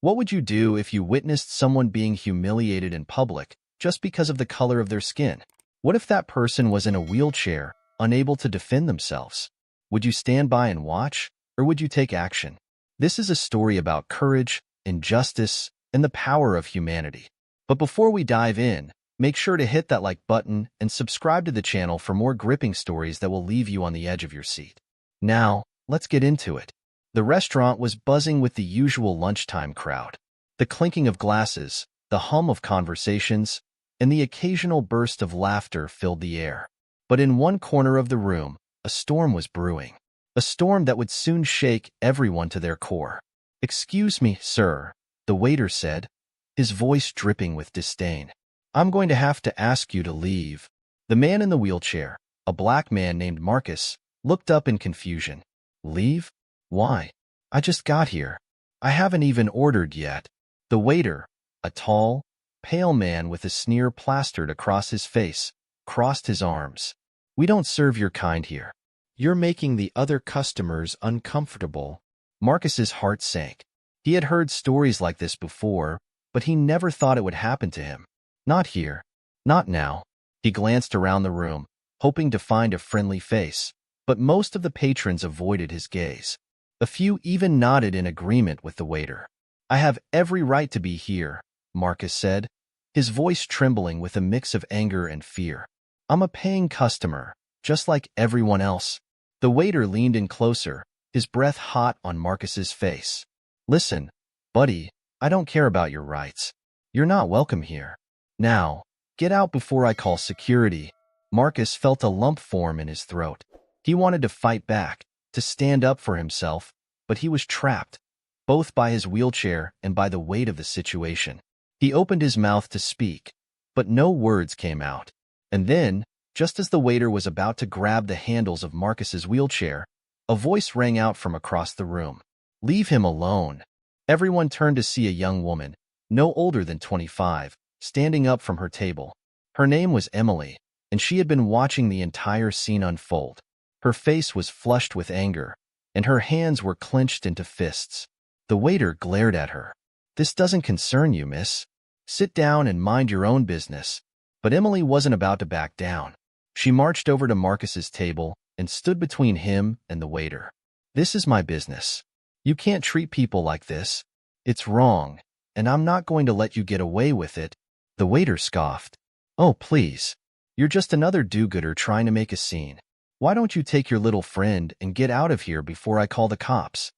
What would you do if you witnessed someone being humiliated in public just because of the color of their skin? What if that person was in a wheelchair, unable to defend themselves? Would you stand by and watch, or would you take action? This is a story about courage, injustice, and the power of humanity. But before we dive in, make sure to hit that like button and subscribe to the channel for more gripping stories that will leave you on the edge of your seat. Now, let's get into it. The restaurant was buzzing with the usual lunchtime crowd. The clinking of glasses, the hum of conversations, and the occasional burst of laughter filled the air. But in one corner of the room, a storm was brewing. A storm that would soon shake everyone to their core. "Excuse me, sir," the waiter said, his voice dripping with disdain. "I'm going to have to ask you to leave." The man in the wheelchair, a black man named Marcus, looked up in confusion. "Leave? Why? I just got here. I haven't even ordered yet." The waiter, a tall, pale man with a sneer plastered across his face, crossed his arms. "We don't serve your kind here. You're making the other customers uncomfortable." Marcus's heart sank. He had heard stories like this before, but he never thought it would happen to him. Not here. Not now. He glanced around the room, hoping to find a friendly face, but most of the patrons avoided his gaze. A few even nodded in agreement with the waiter. "I have every right to be here," Marcus said, his voice trembling with a mix of anger and fear. "I'm a paying customer, just like everyone else." The waiter leaned in closer, his breath hot on Marcus's face. "Listen, buddy, I don't care about your rights. You're not welcome here. Now, get out before I call security." Marcus felt a lump form in his throat. He wanted to fight back, to stand up for himself, but he was trapped, both by his wheelchair and by the weight of the situation. He opened his mouth to speak, but no words came out. And then, just as the waiter was about to grab the handles of Marcus's wheelchair, a voice rang out from across the room. "Leave him alone." Everyone turned to see a young woman, no older than 25, standing up from her table. Her name was Emily, and she had been watching the entire scene unfold. Her face was flushed with anger, and her hands were clenched into fists. The waiter glared at her. "This doesn't concern you, miss. Sit down and mind your own business." But Emily wasn't about to back down. She marched over to Marcus's table and stood between him and the waiter. "This is my business. You can't treat people like this. It's wrong, and I'm not going to let you get away with it." The waiter scoffed. "Oh, please. You're just another do-gooder trying to make a scene. Why don't you take your little friend and get out of here before I call the cops?"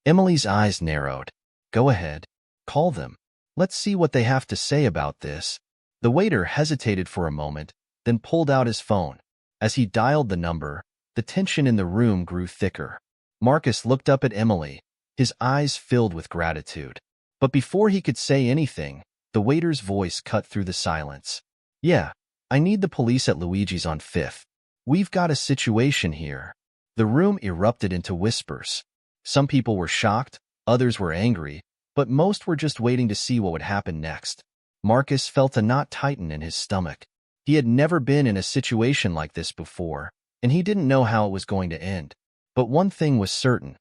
Emily's eyes narrowed. "Go ahead. Call them. Let's see what they have to say about this." The waiter hesitated for a moment, then pulled out his phone. As he dialed the number, the tension in the room grew thicker. Marcus looked up at Emily, his eyes filled with gratitude. But before he could say anything, the waiter's voice cut through the silence. "Yeah, I need the police at Luigi's on 5th. We've got a situation here." The room erupted into whispers. Some people were shocked, others were angry, but most were just waiting to see what would happen next. Marcus felt a knot tighten in his stomach. He had never been in a situation like this before, and he didn't know how it was going to end. But one thing was certain.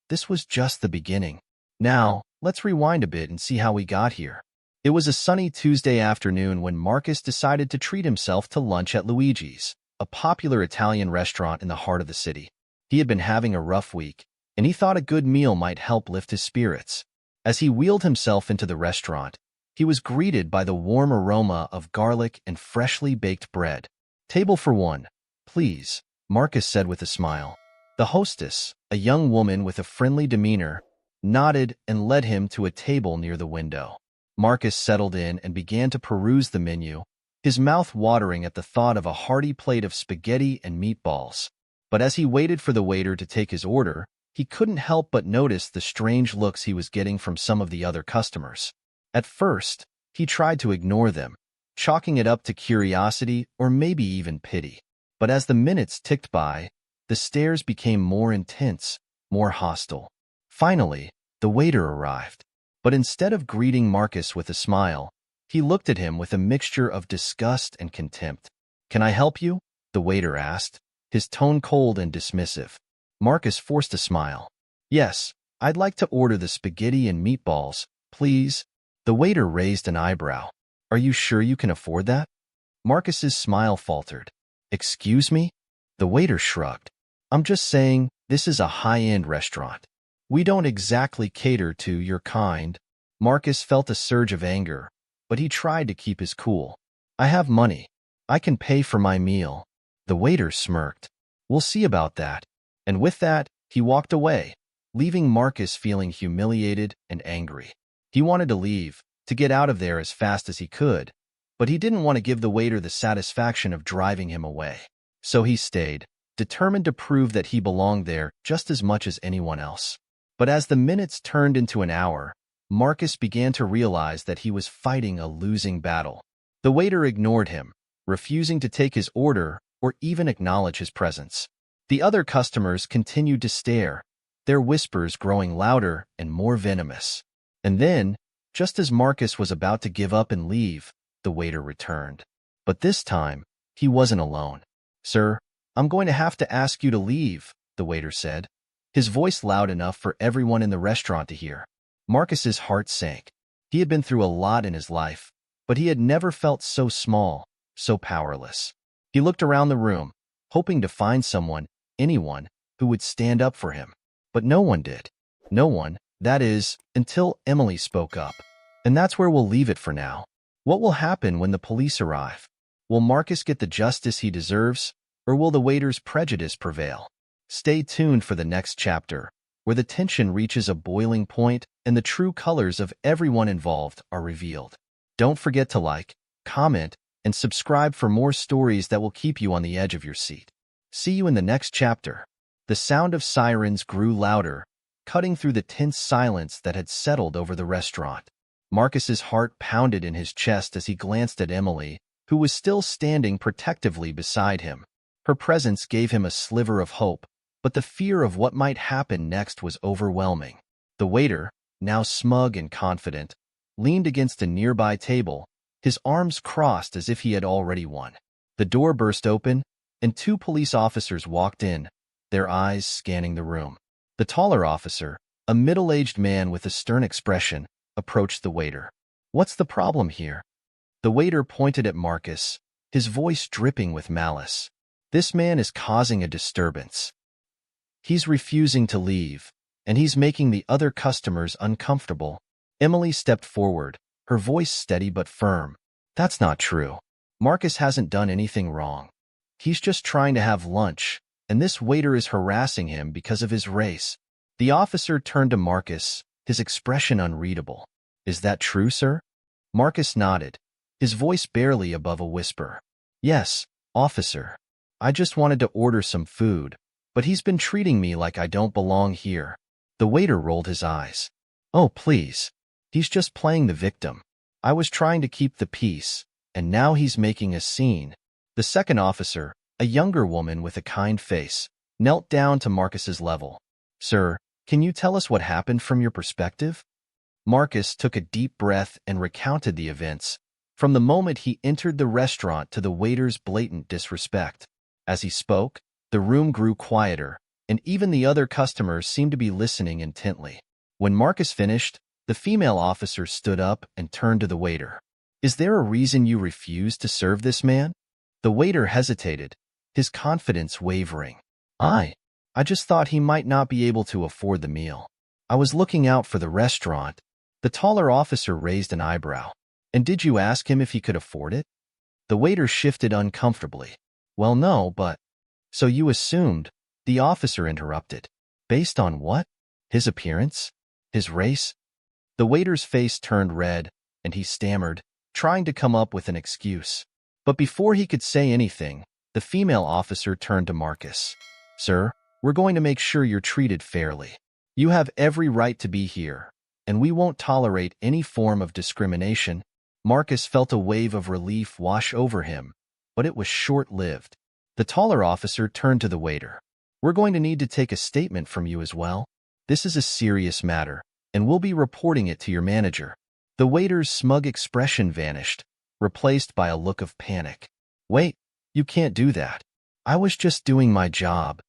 This was just the beginning. Now, let's rewind a bit and see how we got here. It was a sunny Tuesday afternoon when Marcus decided to treat himself to lunch at Luigi's, a popular Italian restaurant in the heart of the city. He had been having a rough week, and he thought a good meal might help lift his spirits. As he wheeled himself into the restaurant, he was greeted by the warm aroma of garlic and freshly baked bread. "Table for one, please," Marcus said with a smile. The hostess, a young woman with a friendly demeanor, nodded and led him to a table near the window. Marcus settled in and began to peruse the menu, his mouth watering at the thought of a hearty plate of spaghetti and meatballs. But as he waited for the waiter to take his order, he couldn't help but notice the strange looks he was getting from some of the other customers. At first, he tried to ignore them, chalking it up to curiosity or maybe even pity. But as the minutes ticked by, the stares became more intense, more hostile. Finally, the waiter arrived. But instead of greeting Marcus with a smile, he looked at him with a mixture of disgust and contempt. "Can I help you?" the waiter asked, his tone cold and dismissive. Marcus forced a smile. "Yes, I'd like to order the spaghetti and meatballs," Please? The waiter raised an eyebrow. Are you sure you can afford that? Marcus's smile faltered. Excuse me? The waiter shrugged. I'm just saying, this is a high-end restaurant. We don't exactly cater to your kind. Marcus felt a surge of anger, but he tried to keep his cool. I have money. I can pay for my meal. The waiter smirked. We'll see about that. And with that, he walked away, leaving Marcus feeling humiliated and angry. He wanted to leave, to get out of there as fast as he could, but he didn't want to give the waiter the satisfaction of driving him away. So he stayed, determined to prove that he belonged there just as much as anyone else. But as the minutes turned into an hour, Marcus began to realize that he was fighting a losing battle. The waiter ignored him, refusing to take his order or even acknowledge his presence. The other customers continued to stare, their whispers growing louder and more venomous. And then, just as Marcus was about to give up and leave, the waiter returned. But this time, he wasn't alone. Sir, I'm going to have to ask you to leave, the waiter said, his voice loud enough for everyone in the restaurant to hear. Marcus's heart sank. He had been through a lot in his life, but he had never felt so small, so powerless. He looked around the room, hoping to find someone, anyone, who would stand up for him. But no one did. No one, that is, until Emily spoke up. And that's where we'll leave it for now. What will happen when the police arrive? Will Marcus get the justice he deserves, or will the waiter's prejudice prevail? Stay tuned for the next chapter, where the tension reaches a boiling point and the true colors of everyone involved are revealed. Don't forget to like, comment, and subscribe for more stories that will keep you on the edge of your seat. See you in the next chapter. The sound of sirens grew louder, cutting through the tense silence that had settled over the restaurant. Marcus's heart pounded in his chest as he glanced at Emily, who was still standing protectively beside him. Her presence gave him a sliver of hope, but the fear of what might happen next was overwhelming. The waiter, now smug and confident, leaned against a nearby table, his arms crossed as if he had already won. The door burst open, and two police officers walked in, their eyes scanning the room. The taller officer, a middle-aged man with a stern expression, approached the waiter. What's the problem here? The waiter pointed at Marcus, his voice dripping with malice. This man is causing a disturbance. He's refusing to leave, and he's making the other customers uncomfortable. Emily stepped forward, her voice steady but firm. That's not true. Marcus hasn't done anything wrong. He's just trying to have lunch, and this waiter is harassing him because of his race. The officer turned to Marcus, his expression unreadable. Is that true, sir? Marcus nodded, his voice barely above a whisper. Yes, officer. I just wanted to order some food, but he's been treating me like I don't belong here. The waiter rolled his eyes. Oh, please. He's just playing the victim. I was trying to keep the peace, and now he's making a scene. The second officer, a younger woman with a kind face, knelt down to Marcus's level. Sir, can you tell us what happened from your perspective? Marcus took a deep breath and recounted the events, from the moment he entered the restaurant to the waiter's blatant disrespect. As he spoke, the room grew quieter, and even the other customers seemed to be listening intently. When Marcus finished, the female officer stood up and turned to the waiter. Is there a reason you refused to serve this man? The waiter hesitated, his confidence wavering. I just thought he might not be able to afford the meal. I was looking out for the restaurant. The taller officer raised an eyebrow. And did you ask him if he could afford it? The waiter shifted uncomfortably. Well, no, but... So you assumed, the officer interrupted. Based on what? His appearance? His race? The waiter's face turned red, and he stammered, trying to come up with an excuse. But before he could say anything, the female officer turned to Marcus. Sir, we're going to make sure you're treated fairly. You have every right to be here, and we won't tolerate any form of discrimination. Marcus felt a wave of relief wash over him, but it was short-lived. The taller officer turned to the waiter. We're going to need to take a statement from you as well. This is a serious matter, and we'll be reporting it to your manager. The waiter's smug expression vanished, replaced by a look of panic. Wait, you can't do that. I was just doing my job.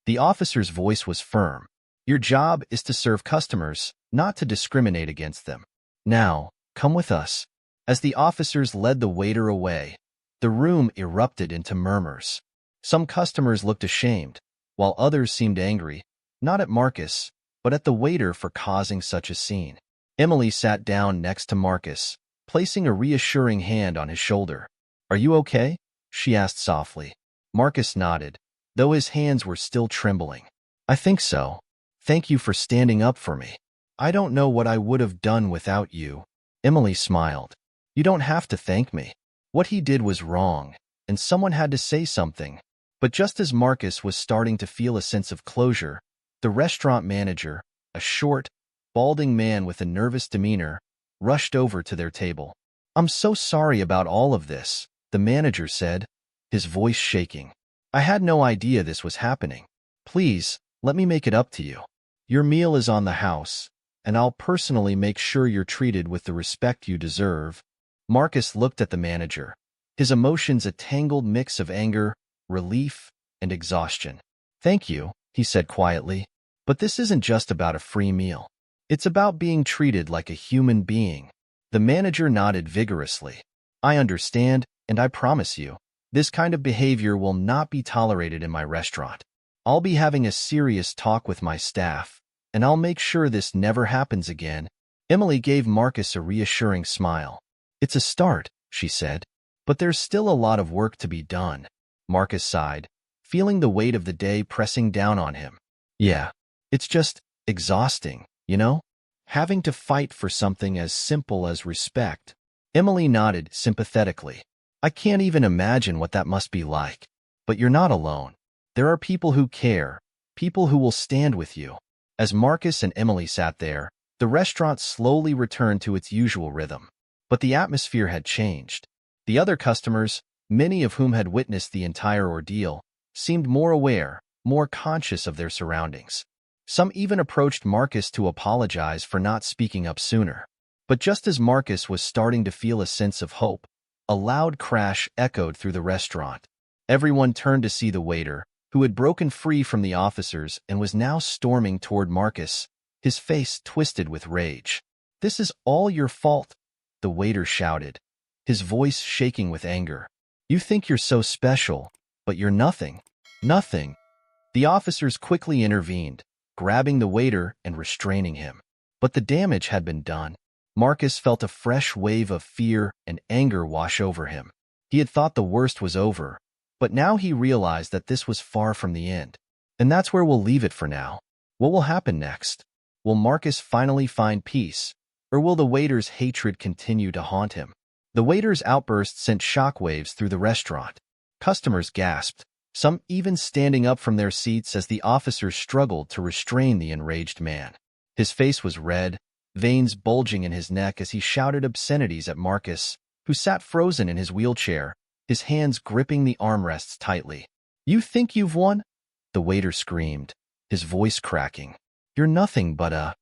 The officer's voice was firm. Your job is to serve customers, not to discriminate against them. Now, come with us. As the officers led the waiter away, the room erupted into murmurs. Some customers looked ashamed, while others seemed angry, not at Marcus, but at the waiter for causing such a scene. Emily sat down next to Marcus, placing a reassuring hand on his shoulder. "Are you okay?" she asked softly. Marcus nodded, though his hands were still trembling. "I think so. Thank you for standing up for me. I don't know what I would have done without you." Emily smiled. "You don't have to thank me. What he did was wrong, and someone had to say something." But just as Marcus was starting to feel a sense of closure, the restaurant manager, a short, balding man with a nervous demeanor, rushed over to their table. "I'm so sorry about all of this," the manager said, his voice shaking. "I had no idea this was happening. Please, let me make it up to you. Your meal is on the house, and I'll personally make sure you're treated with the respect you deserve." Marcus looked at the manager, his emotions a tangled mix of anger, relief, and exhaustion. "Thank you," he said quietly, "but this isn't just about a free meal. It's about being treated like a human being." The manager nodded vigorously. "I understand, and I promise you, this kind of behavior will not be tolerated in my restaurant. I'll be having a serious talk with my staff, and I'll make sure this never happens again." Emily gave Marcus a reassuring smile. "It's a start," she said, "but there's still a lot of work to be done." Marcus sighed, feeling the weight of the day pressing down on him. "Yeah, it's just exhausting, you know? Having to fight for something as simple as respect." Emily nodded sympathetically. "I can't even imagine what that must be like. But you're not alone. There are people who care, people who will stand with you." As Marcus and Emily sat there, the restaurant slowly returned to its usual rhythm. But the atmosphere had changed. The other customers, many of whom had witnessed the entire ordeal, seemed more aware, more conscious of their surroundings. Some even approached Marcus to apologize for not speaking up sooner. But just as Marcus was starting to feel a sense of hope, a loud crash echoed through the restaurant. Everyone turned to see the waiter, who had broken free from the officers and was now storming toward Marcus, his face twisted with rage. "This is all your fault," the waiter shouted, his voice shaking with anger. "You think you're so special, but you're nothing. Nothing." The officers quickly intervened, grabbing the waiter and restraining him. But the damage had been done. Marcus felt a fresh wave of fear and anger wash over him. He had thought the worst was over, but now he realized that this was far from the end. And that's where we'll leave it for now. What will happen next? Will Marcus finally find peace, or will the waiter's hatred continue to haunt him? The waiter's outburst sent shockwaves through the restaurant. Customers gasped, some even standing up from their seats as the officers struggled to restrain the enraged man. His face was red, veins bulging in his neck as he shouted obscenities at Marcus, who sat frozen in his wheelchair, his hands gripping the armrests tightly. "You think you've won?" the waiter screamed, his voice cracking. "You're nothing but a—"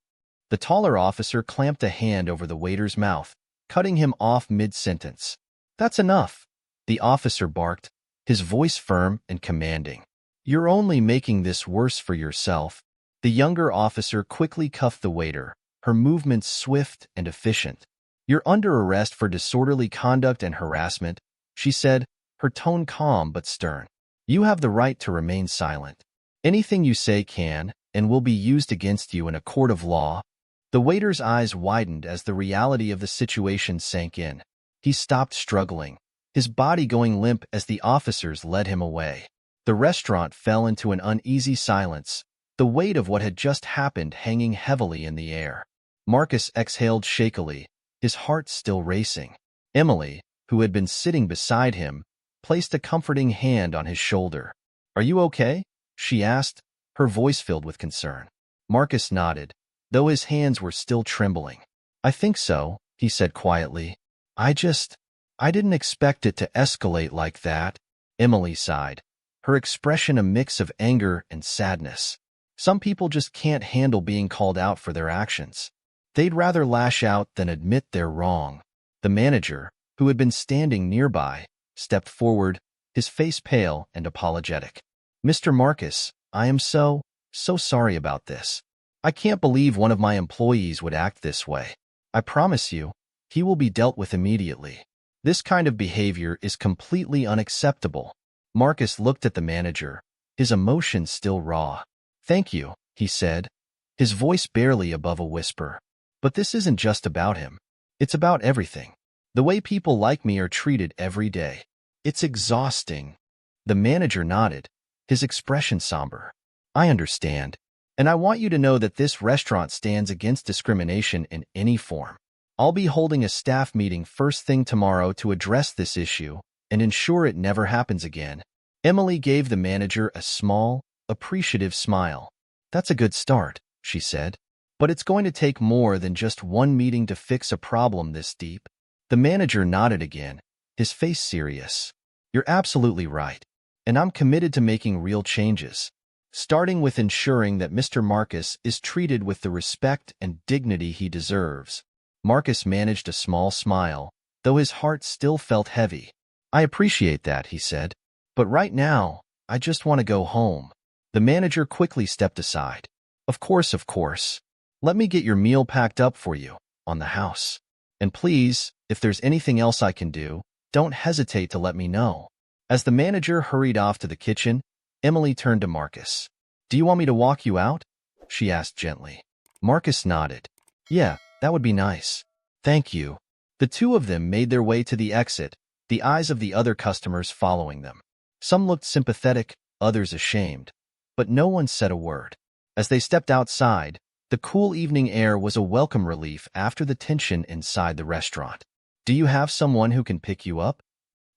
The taller officer clamped a hand over the waiter's mouth, cutting him off mid-sentence. "That's enough," the officer barked, his voice firm and commanding. "You're only making this worse for yourself." The younger officer quickly cuffed the waiter, her movements swift and efficient. "You're under arrest for disorderly conduct and harassment," she said, her tone calm but stern. "You have the right to remain silent. Anything you say can and will be used against you in a court of law." The waiter's eyes widened as the reality of the situation sank in. He stopped struggling, his body going limp as the officers led him away. The restaurant fell into an uneasy silence, the weight of what had just happened hanging heavily in the air. Marcus exhaled shakily, his heart still racing. Emily, who had been sitting beside him, placed a comforting hand on his shoulder. "Are you okay?" she asked, her voice filled with concern. Marcus nodded, though his hands were still trembling. "I think so," he said quietly. I didn't expect it to escalate like that." Emily sighed, her expression a mix of anger and sadness. "Some people just can't handle being called out for their actions. They'd rather lash out than admit they're wrong." The manager, who had been standing nearby, stepped forward, his face pale and apologetic. "Mr. Marcus, I am so sorry about this. I can't believe one of my employees would act this way." I promise you, he will be dealt with immediately. This kind of behavior is completely unacceptable. Marcus looked at the manager, his emotions still raw. Thank you, he said, his voice barely above a whisper. But this isn't just about him. It's about everything. The way people like me are treated every day. It's exhausting. The manager nodded, his expression somber. I understand. And I want you to know that this restaurant stands against discrimination in any form. I'll be holding a staff meeting first thing tomorrow to address this issue and ensure it never happens again. Emily gave the manager a small, appreciative smile. That's a good start, she said. But it's going to take more than just one meeting to fix a problem this deep. The manager nodded again, his face serious. You're absolutely right. And I'm committed to making real changes, starting with ensuring that Mr. Marcus is treated with the respect and dignity he deserves. Marcus managed a small smile, though his heart still felt heavy. I appreciate that, he said. But right now, I just want to go home. The manager quickly stepped aside. Of course, of course. Let me get your meal packed up for you, on the house. And please, if there's anything else I can do, don't hesitate to let me know. As the manager hurried off to the kitchen, Emily turned to Marcus. Do you want me to walk you out? She asked gently. Marcus nodded. Yeah, that would be nice. Thank you. The two of them made their way to the exit, the eyes of the other customers following them. Some looked sympathetic, others ashamed. But no one said a word. As they stepped outside, the cool evening air was a welcome relief after the tension inside the restaurant. Do you have someone who can pick you up?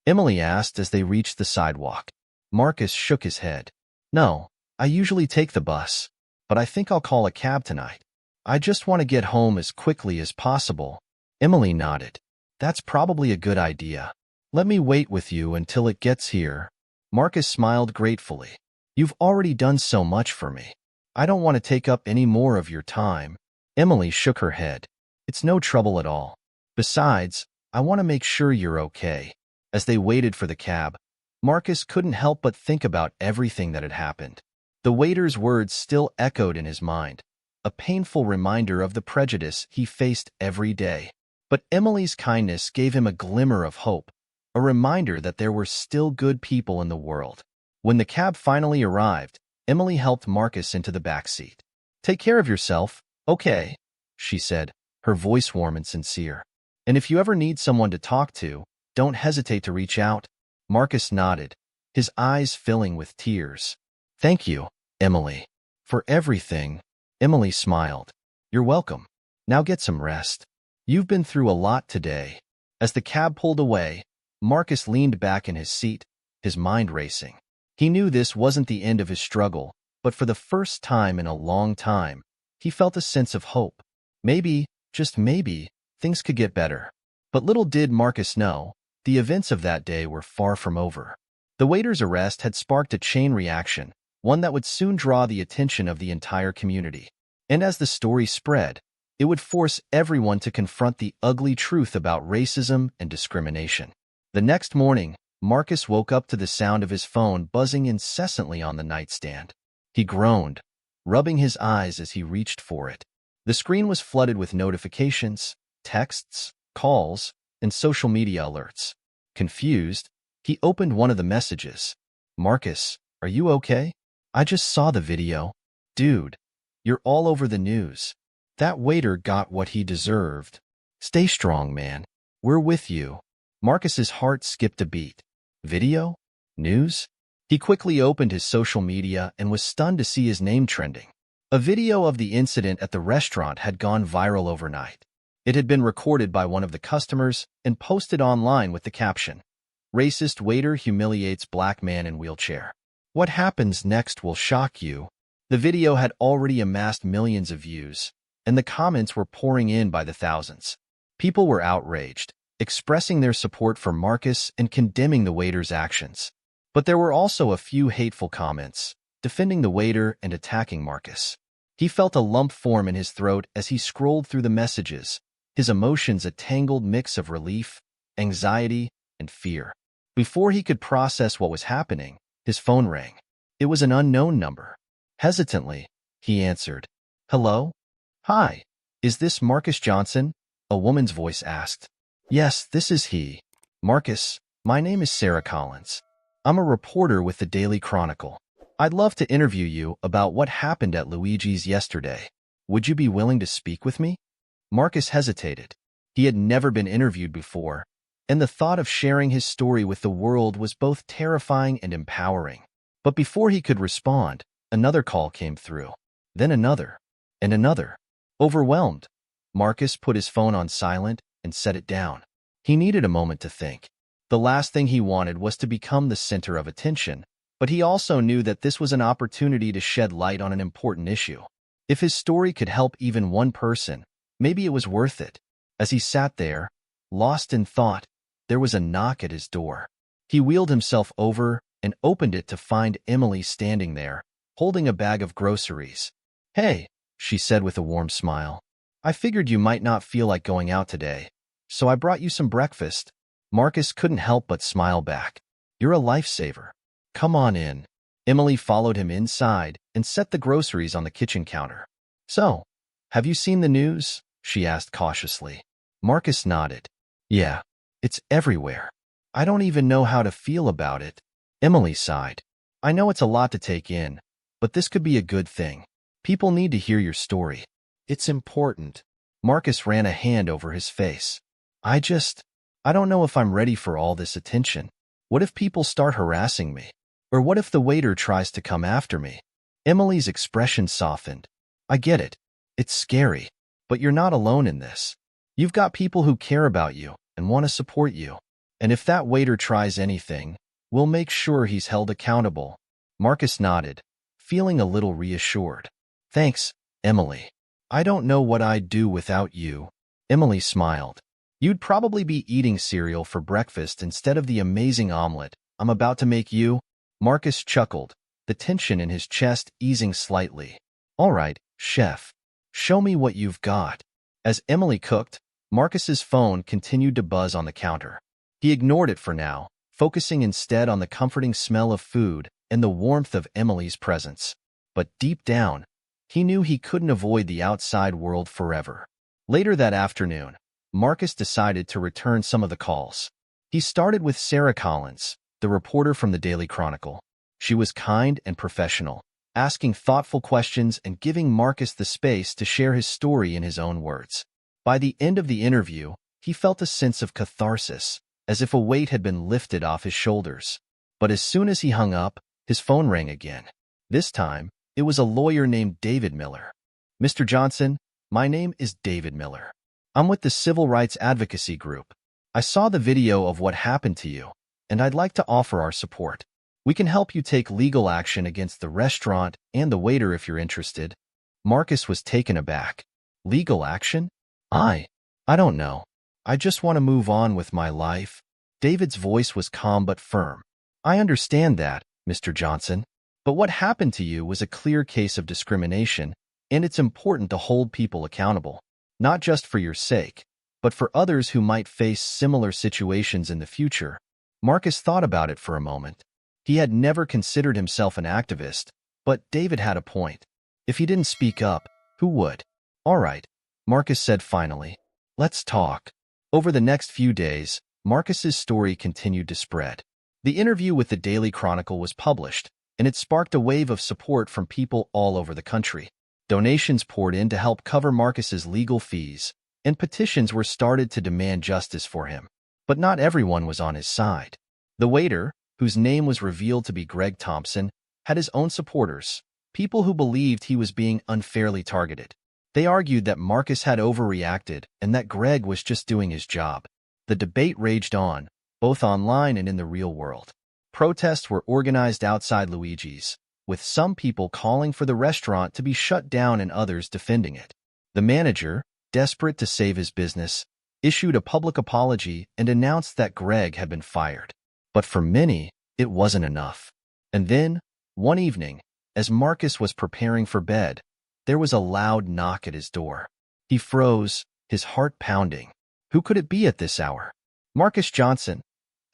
Emily asked as they reached the sidewalk. Marcus shook his head. No, I usually take the bus, but I think I'll call a cab tonight. I just want to get home as quickly as possible. Emily nodded. That's probably a good idea. Let me wait with you until it gets here. Marcus smiled gratefully. You've already done so much for me. I don't want to take up any more of your time. Emily shook her head. It's no trouble at all. Besides, I want to make sure you're okay. As they waited for the cab, Marcus couldn't help but think about everything that had happened. The waiter's words still echoed in his mind, a painful reminder of the prejudice he faced every day. But Emily's kindness gave him a glimmer of hope, a reminder that there were still good people in the world. When the cab finally arrived, Emily helped Marcus into the back seat. Take care of yourself, okay? She said, her voice warm and sincere. And if you ever need someone to talk to, don't hesitate to reach out. Marcus nodded, his eyes filling with tears. Thank you, Emily. For everything. Emily smiled. You're welcome. Now get some rest. You've been through a lot today. As the cab pulled away, Marcus leaned back in his seat, his mind racing. He knew this wasn't the end of his struggle, but for the first time in a long time, he felt a sense of hope. Maybe, just maybe, things could get better. But little did Marcus know, the events of that day were far from over. The waiter's arrest had sparked a chain reaction, one that would soon draw the attention of the entire community. And as the story spread, it would force everyone to confront the ugly truth about racism and discrimination. The next morning, Marcus woke up to the sound of his phone buzzing incessantly on the nightstand. He groaned, rubbing his eyes as he reached for it. The screen was flooded with notifications, texts, calls, and social media alerts. Confused, he opened one of the messages. Marcus, are you okay? I just saw the video. Dude, you're all over the news. That waiter got what he deserved. Stay strong, man. We're with you. Marcus's heart skipped a beat. Video? News? He quickly opened his social media and was stunned to see his name trending. A video of the incident at the restaurant had gone viral overnight. It had been recorded by one of the customers and posted online with the caption, "Racist waiter humiliates black man in wheelchair. What happens next will shock you." The video had already amassed millions of views, and the comments were pouring in by the thousands. People were outraged, expressing their support for Marcus and condemning the waiter's actions. But there were also a few hateful comments, defending the waiter and attacking Marcus. He felt a lump form in his throat as he scrolled through the messages, his emotions a tangled mix of relief, anxiety, and fear. Before he could process what was happening, his phone rang. It was an unknown number. Hesitantly, he answered. Hello? Hi. Is this Marcus Johnson? A woman's voice asked. Yes, this is he. Marcus, my name is Sarah Collins. I'm a reporter with the Daily Chronicle. I'd love to interview you about what happened at Luigi's yesterday. Would you be willing to speak with me? Marcus hesitated. He had never been interviewed before, and the thought of sharing his story with the world was both terrifying and empowering. But before he could respond, another call came through. Then another, and another. Overwhelmed, Marcus put his phone on silent and set it down. He needed a moment to think. The last thing he wanted was to become the center of attention, but he also knew that this was an opportunity to shed light on an important issue. If his story could help even one person, maybe it was worth it. As he sat there, lost in thought, there was a knock at his door. He wheeled himself over and opened it to find Emily standing there, holding a bag of groceries. Hey, she said with a warm smile. I figured you might not feel like going out today, so I brought you some breakfast. Marcus couldn't help but smile back. You're a lifesaver. Come on in. Emily followed him inside and set the groceries on the kitchen counter. So, have you seen the news? She asked cautiously. Marcus nodded. Yeah, it's everywhere. I don't even know how to feel about it. Emily sighed. I know it's a lot to take in, but this could be a good thing. People need to hear your story. It's important. Marcus ran a hand over his face. I don't know if I'm ready for all this attention. What if people start harassing me? Or what if the waiter tries to come after me? Emily's expression softened. I get it. It's scary, but you're not alone in this. You've got people who care about you and want to support you. And if that waiter tries anything, we'll make sure he's held accountable. Marcus nodded, feeling a little reassured. Thanks, Emily. I don't know what I'd do without you. Emily smiled. You'd probably be eating cereal for breakfast instead of the amazing omelet I'm about to make you. Marcus chuckled, the tension in his chest easing slightly. All right, chef. Show me what you've got. As Emily cooked, Marcus's phone continued to buzz on the counter. He ignored it for now, focusing instead on the comforting smell of food and the warmth of Emily's presence. But deep down, he knew he couldn't avoid the outside world forever. Later that afternoon, Marcus decided to return some of the calls. He started with Sarah Collins, the reporter from the Daily Chronicle. She was kind and professional, asking thoughtful questions and giving Marcus the space to share his story in his own words. By the end of the interview, he felt a sense of catharsis, as if a weight had been lifted off his shoulders. But as soon as he hung up, his phone rang again. This time, it was a lawyer named David Miller. Mr. Johnson, my name is David Miller. I'm with the Civil Rights Advocacy Group. I saw the video of what happened to you, and I'd like to offer our support. We can help you take legal action against the restaurant and the waiter if you're interested. Marcus was taken aback. Legal action? I don't know. I just want to move on with my life. David's voice was calm but firm. I understand that, Mr. Johnson. But what happened to you was a clear case of discrimination, and it's important to hold people accountable, not just for your sake, but for others who might face similar situations in the future. Marcus thought about it for a moment. He had never considered himself an activist, but David had a point. If he didn't speak up, who would? All right, Marcus said finally. Let's talk. Over the next few days, Marcus's story continued to spread. The interview with the Daily Chronicle was published, and it sparked a wave of support from people all over the country. Donations poured in to help cover Marcus's legal fees, and petitions were started to demand justice for him. But not everyone was on his side. The waiter, whose name was revealed to be Greg Thompson, had his own supporters, people who believed he was being unfairly targeted. They argued that Marcus had overreacted and that Greg was just doing his job. The debate raged on, both online and in the real world. Protests were organized outside Luigi's, with some people calling for the restaurant to be shut down and others defending it. The manager, desperate to save his business, issued a public apology and announced that Greg had been fired. But for many, it wasn't enough. And then, one evening, as Marcus was preparing for bed, there was a loud knock at his door. He froze, his heart pounding. Who could it be at this hour? Marcus Johnson.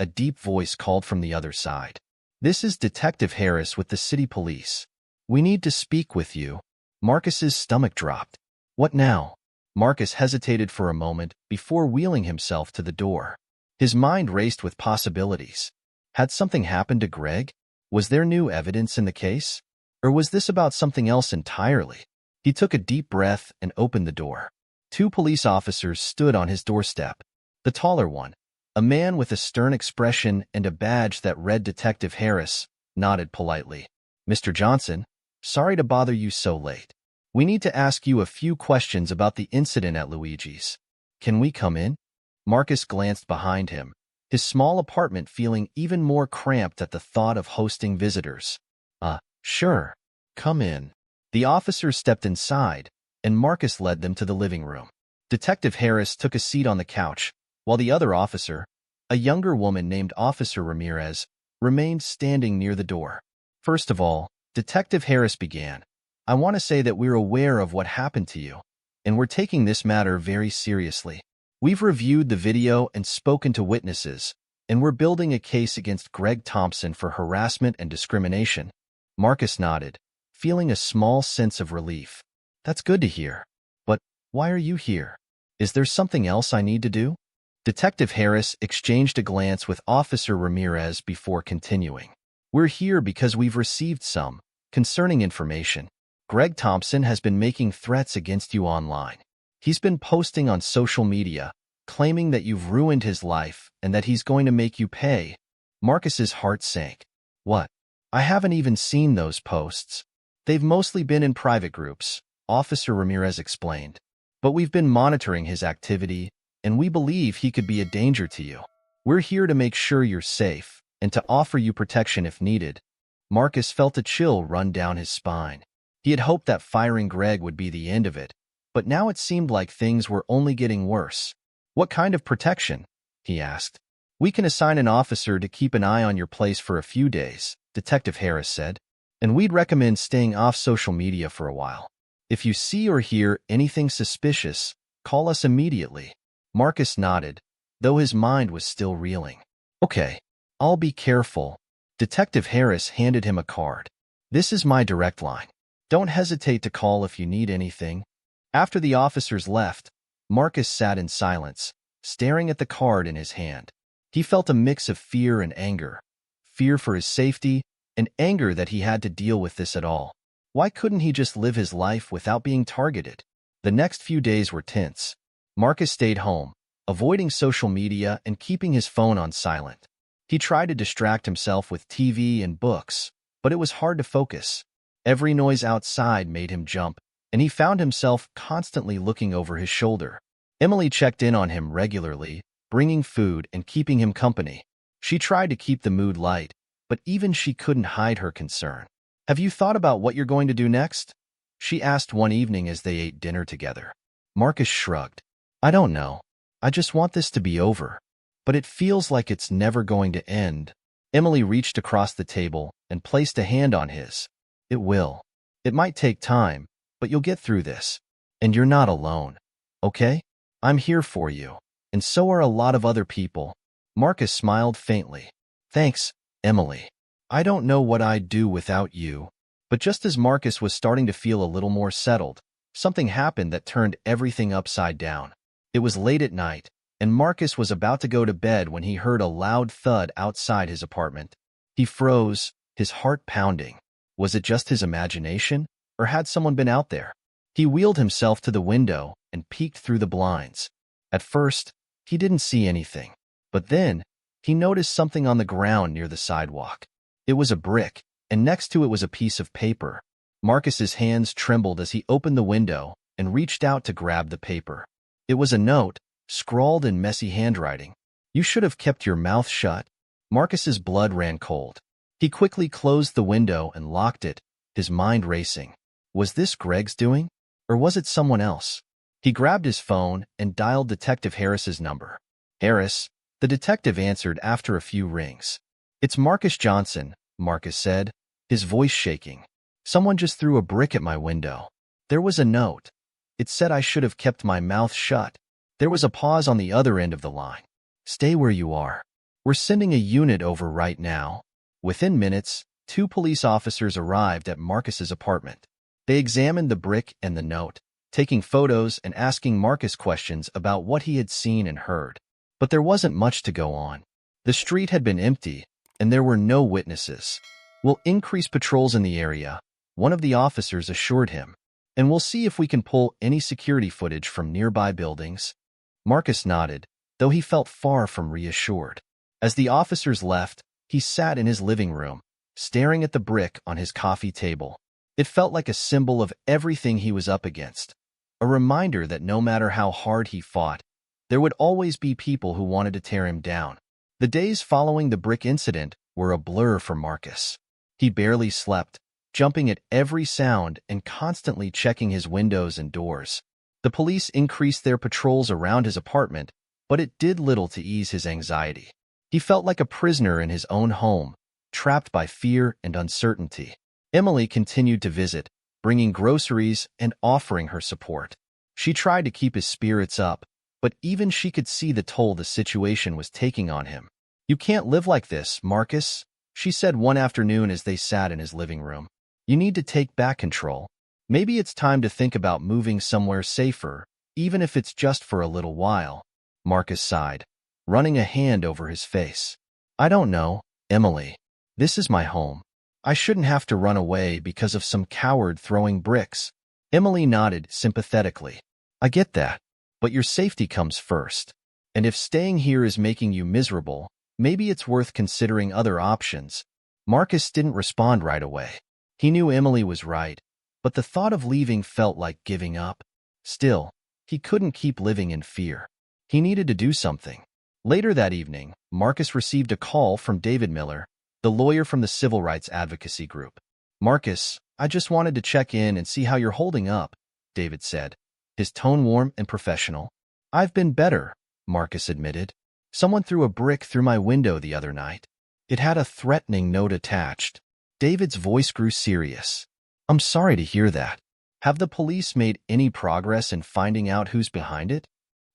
A deep voice called from the other side. This is Detective Harris with the city police. We need to speak with you. Marcus's stomach dropped. What now? Marcus hesitated for a moment before wheeling himself to the door. His mind raced with possibilities. Had something happened to Greg? Was there new evidence in the case? Or was this about something else entirely? He took a deep breath and opened the door. Two police officers stood on his doorstep. The taller one, a man with a stern expression and a badge that read Detective Harris, nodded politely. "Mr. Johnson, sorry to bother you so late. We need to ask you a few questions about the incident at Luigi's. Can we come in?" Marcus glanced behind him, his small apartment feeling even more cramped at the thought of hosting visitors. Sure. Come in." The officers stepped inside, and Marcus led them to the living room. Detective Harris took a seat on the couch, while the other officer, a younger woman named Officer Ramirez, remained standing near the door. "First of all," Detective Harris began, "I want to say that we're aware of what happened to you, and we're taking this matter very seriously. We've reviewed the video and spoken to witnesses, and we're building a case against Greg Thompson for harassment and discrimination." Marcus nodded, feeling a small sense of relief. "That's good to hear. But why are you here? Is there something else I need to do?" Detective Harris exchanged a glance with Officer Ramirez before continuing. "We're here because we've received some concerning information. Greg Thompson has been making threats against you online. He's been posting on social media, claiming that you've ruined his life and that he's going to make you pay." Marcus's heart sank. "What? I haven't even seen those posts. They've mostly been in private groups," Officer Ramirez explained. "But we've been monitoring his activity, and we believe he could be a danger to you. We're here to make sure you're safe and to offer you protection if needed." Marcus felt a chill run down his spine. He had hoped that firing Greg would be the end of it, but now it seemed like things were only getting worse. "What kind of protection?" he asked. "We can assign an officer to keep an eye on your place for a few days," Detective Harris said, "and we'd recommend staying off social media for a while. If you see or hear anything suspicious, call us immediately." Marcus nodded, though his mind was still reeling. "Okay, I'll be careful." Detective Harris handed him a card. "This is my direct line. Don't hesitate to call if you need anything." After the officers left, Marcus sat in silence, staring at the card in his hand. He felt a mix of fear and anger. Fear for his safety, and anger that he had to deal with this at all. Why couldn't he just live his life without being targeted? The next few days were tense. Marcus stayed home, avoiding social media and keeping his phone on silent. He tried to distract himself with TV and books, but it was hard to focus. Every noise outside made him jump, and he found himself constantly looking over his shoulder. Emily checked in on him regularly, bringing food and keeping him company. She tried to keep the mood light, but even she couldn't hide her concern. "Have you thought about what you're going to do next?" she asked one evening as they ate dinner together. Marcus shrugged. "I don't know. I just want this to be over. But it feels like it's never going to end." Emily reached across the table and placed a hand on his. "It will. It might take time, but you'll get through this. And you're not alone. Okay? I'm here for you. And so are a lot of other people." Marcus smiled faintly. "Thanks, Emily. I don't know what I'd do without you." But just as Marcus was starting to feel a little more settled, something happened that turned everything upside down. It was late at night, and Marcus was about to go to bed when he heard a loud thud outside his apartment. He froze, his heart pounding. Was it just his imagination, or had someone been out there? He wheeled himself to the window and peeked through the blinds. At first, he didn't see anything. But then, he noticed something on the ground near the sidewalk. It was a brick, and next to it was a piece of paper. Marcus's hands trembled as he opened the window and reached out to grab the paper. It was a note, scrawled in messy handwriting. "You should have kept your mouth shut." Marcus's blood ran cold. He quickly closed the window and locked it, his mind racing. Was this Greg's doing? Or was it someone else? He grabbed his phone and dialed Detective Harris's number. "Harris," the detective answered after a few rings. "It's Marcus Johnson," Marcus said, his voice shaking. "Someone just threw a brick at my window. There was a note. It said I should have kept my mouth shut." There was a pause on the other end of the line. "Stay where you are. We're sending a unit over right now." Within minutes, 2 police officers arrived at Marcus's apartment. They examined the brick and the note, taking photos and asking Marcus questions about what he had seen and heard. But there wasn't much to go on. The street had been empty, and there were no witnesses. "We'll increase patrols in the area," one of the officers assured him, "and we'll see if we can pull any security footage from nearby buildings." Marcus nodded, though he felt far from reassured. As the officers left, he sat in his living room, staring at the brick on his coffee table. It felt like a symbol of everything he was up against, a reminder that no matter how hard he fought, there would always be people who wanted to tear him down. The days following the brick incident were a blur for Marcus. He barely slept, jumping at every sound and constantly checking his windows and doors. The police increased their patrols around his apartment, but it did little to ease his anxiety. He felt like a prisoner in his own home, trapped by fear and uncertainty. Emily continued to visit, bringing groceries and offering her support. She tried to keep his spirits up, but even she could see the toll the situation was taking on him. "You can't live like this, Marcus," she said one afternoon as they sat in his living room. "You need to take back control. Maybe it's time to think about moving somewhere safer, even if it's just for a little while." Marcus sighed, running a hand over his face. "I don't know, Emily. This is my home. I shouldn't have to run away because of some coward throwing bricks." Emily nodded sympathetically. "I get that, but your safety comes first. And if staying here is making you miserable, maybe it's worth considering other options." Marcus didn't respond right away. He knew Emily was right, but the thought of leaving felt like giving up. Still, he couldn't keep living in fear. He needed to do something. Later that evening, Marcus received a call from David Miller, the lawyer from the civil rights advocacy group. "Marcus, I just wanted to check in and see how you're holding up," David said, his tone warm and professional. "I've been better," Marcus admitted. "Someone threw a brick through my window the other night. It had a threatening note attached." David's voice grew serious. "I'm sorry to hear that. Have the police made any progress in finding out who's behind it?"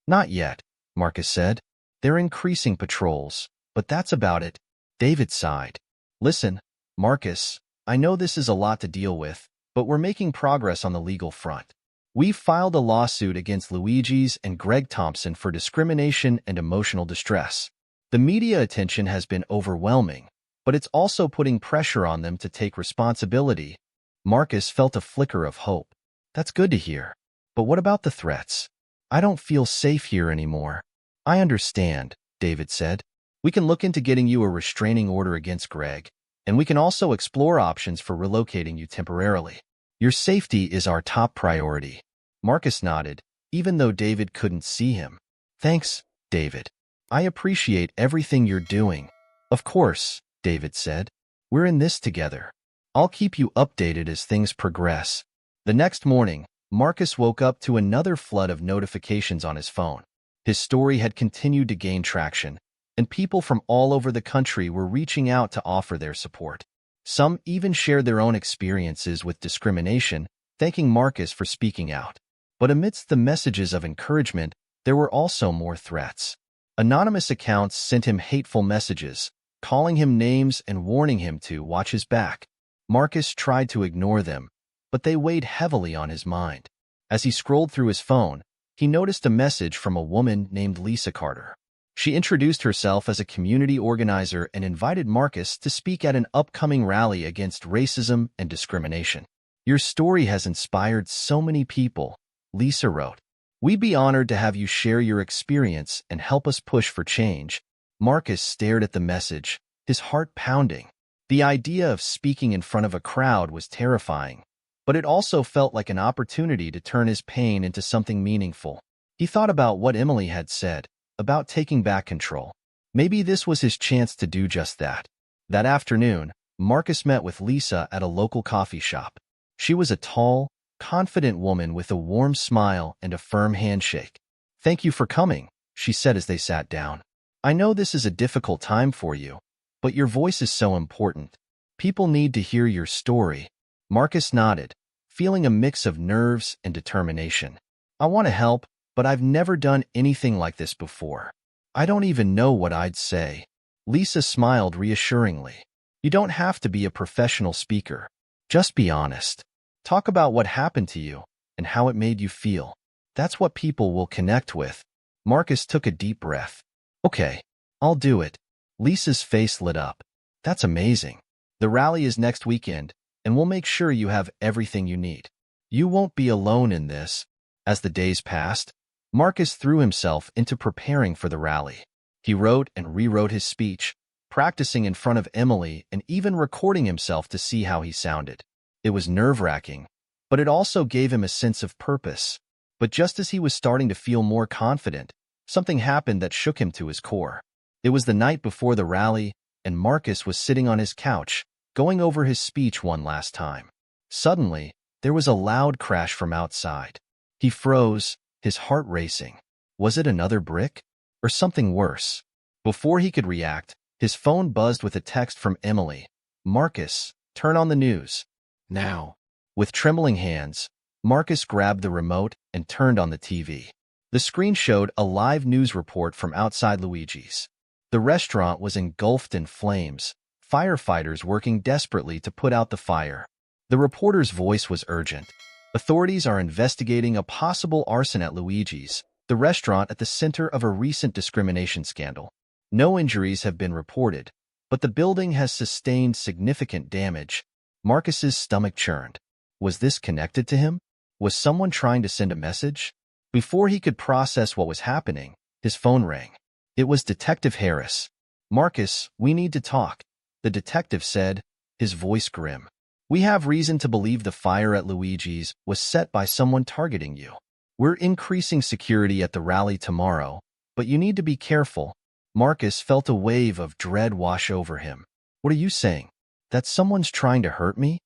"Not yet," Marcus said. "They're increasing patrols, but that's about it." David sighed. "Listen, Marcus, I know this is a lot to deal with, but we're making progress on the legal front. We've filed a lawsuit against Luigi's and Greg Thompson for discrimination and emotional distress. The media attention has been overwhelming, but it's also putting pressure on them to take responsibility." Marcus felt a flicker of hope. "That's good to hear. But what about the threats? I don't feel safe here anymore." "I understand," David said. "We can look into getting you a restraining order against Greg, and we can also explore options for relocating you temporarily. Your safety is our top priority." Marcus nodded, even though David couldn't see him. "Thanks, David. I appreciate everything you're doing." "Of course," David said. "We're in this together. I'll keep you updated as things progress." The next morning, Marcus woke up to another flood of notifications on his phone. His story had continued to gain traction, and people from all over the country were reaching out to offer their support. Some even shared their own experiences with discrimination, thanking Marcus for speaking out. But amidst the messages of encouragement, there were also more threats. Anonymous accounts sent him hateful messages, calling him names and warning him to watch his back. Marcus tried to ignore them, but they weighed heavily on his mind. As he scrolled through his phone, he noticed a message from a woman named Lisa Carter. She introduced herself as a community organizer and invited Marcus to speak at an upcoming rally against racism and discrimination. "Your story has inspired so many people," Lisa wrote. "We'd be honored to have you share your experience and help us push for change." Marcus stared at the message, his heart pounding. The idea of speaking in front of a crowd was terrifying, but it also felt like an opportunity to turn his pain into something meaningful. He thought about what Emily had said, about taking back control. Maybe this was his chance to do just that. That afternoon, Marcus met with Lisa at a local coffee shop. She was a tall, confident woman with a warm smile and a firm handshake. "Thank you for coming," she said as they sat down. "I know this is a difficult time for you, but your voice is so important. People need to hear your story." Marcus nodded, feeling a mix of nerves and determination. "I want to help, but I've never done anything like this before. I don't even know what I'd say." Lisa smiled reassuringly. "You don't have to be a professional speaker. Just be honest. Talk about what happened to you, and how it made you feel. That's what people will connect with. Marcus took a deep breath. Okay, I'll do it. Lisa's face lit up. That's amazing. The rally is next weekend, and we'll make sure you have everything you need. You won't be alone in this. As the days passed, Marcus threw himself into preparing for the rally. He wrote and rewrote his speech, practicing in front of Emily and even recording himself to see how he sounded. It was nerve-wracking, but it also gave him a sense of purpose. But just as he was starting to feel more confident, something happened that shook him to his core. It was the night before the rally, and Marcus was sitting on his couch, going over his speech one last time. Suddenly, there was a loud crash from outside. He froze, his heart racing. Was it another brick? Or something worse? Before he could react, his phone buzzed with a text from Emily. Marcus, turn on the news. Now. With trembling hands, Marcus grabbed the remote and turned on the TV. The screen showed a live news report from outside Luigi's. The restaurant was engulfed in flames, firefighters working desperately to put out the fire. The reporter's voice was urgent. Authorities are investigating a possible arson at Luigi's, the restaurant at the center of a recent discrimination scandal. No injuries have been reported, but the building has sustained significant damage. Marcus's stomach churned. Was this connected to him? Was someone trying to send a message? Before he could process what was happening, his phone rang. It was Detective Harris. Marcus, we need to talk, the detective said, his voice grim. We have reason to believe the fire at Luigi's was set by someone targeting you. We're increasing security at the rally tomorrow, but you need to be careful. Marcus felt a wave of dread wash over him. What are you saying? That someone's trying to hurt me?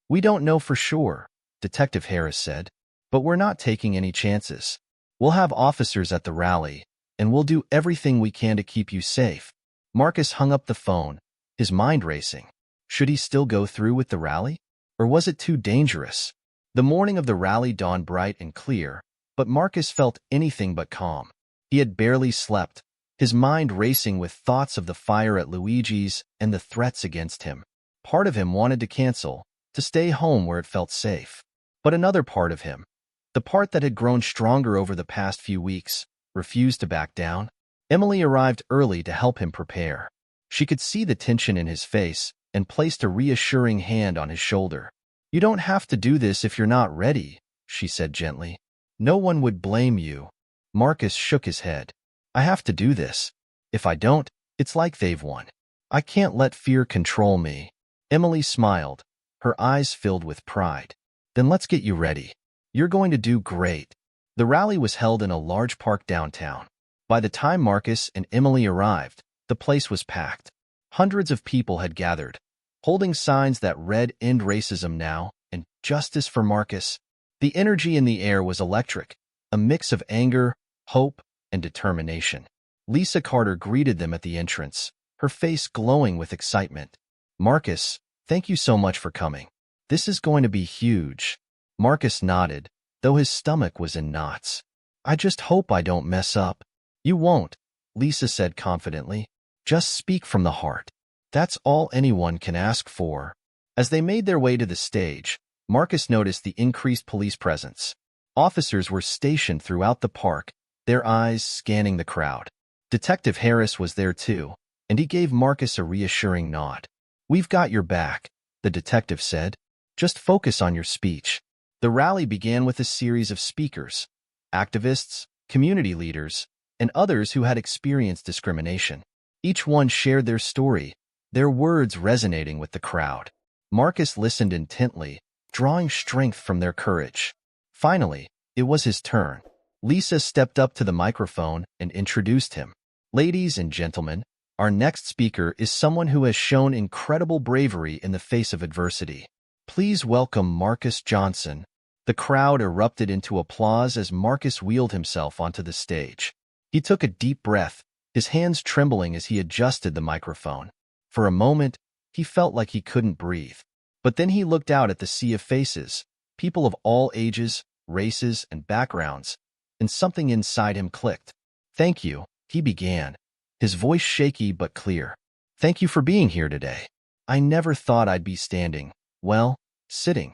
We don't know for sure, Detective Harris said, but we're not taking any chances. We'll have officers at the rally, and we'll do everything we can to keep you safe. Marcus hung up the phone, his mind racing. Should he still go through with the rally? Or was it too dangerous? The morning of the rally dawned bright and clear, but Marcus felt anything but calm. He had barely slept, his mind racing with thoughts of the fire at Luigi's and the threats against him. Part of him wanted to cancel, to stay home where it felt safe. But another part of him, the part that had grown stronger over the past few weeks, refused to back down. Emily arrived early to help him prepare. She could see the tension in his face and placed a reassuring hand on his shoulder. You don't have to do this if you're not ready, she said gently. No one would blame you. Marcus shook his head. I have to do this. If I don't, it's like they've won. I can't let fear control me. Emily smiled, her eyes filled with pride. Then let's get you ready. You're going to do great. The rally was held in a large park downtown. By the time Marcus and Emily arrived, the place was packed. Hundreds of people had gathered, holding signs that read "End Racism Now" and "Justice for Marcus." The energy in the air was electric, a mix of anger, hope, and determination. Lisa Carter greeted them at the entrance, her face glowing with excitement. Marcus, thank you so much for coming. This is going to be huge. Marcus nodded, though his stomach was in knots. I just hope I don't mess up. You won't, Lisa said confidently. Just speak from the heart. That's all anyone can ask for. As they made their way to the stage, Marcus noticed the increased police presence. Officers were stationed throughout the park, their eyes scanning the crowd. Detective Harris was there too, and he gave Marcus a reassuring nod. We've got your back, the detective said. Just focus on your speech. The rally began with a series of speakers, activists, community leaders, and others who had experienced discrimination. Each one shared their story, their words resonating with the crowd. Marcus listened intently, drawing strength from their courage. Finally, it was his turn. Lisa stepped up to the microphone and introduced him. Ladies and gentlemen, our next speaker is someone who has shown incredible bravery in the face of adversity. Please welcome Marcus Johnson. The crowd erupted into applause as Marcus wheeled himself onto the stage. He took a deep breath, his hands trembling as he adjusted the microphone. For a moment, he felt like he couldn't breathe. But then he looked out at the sea of faces, people of all ages, races, and backgrounds, and something inside him clicked. Thank you, he began, his voice shaky but clear. Thank you for being here today. I never thought I'd be standing, well, sitting,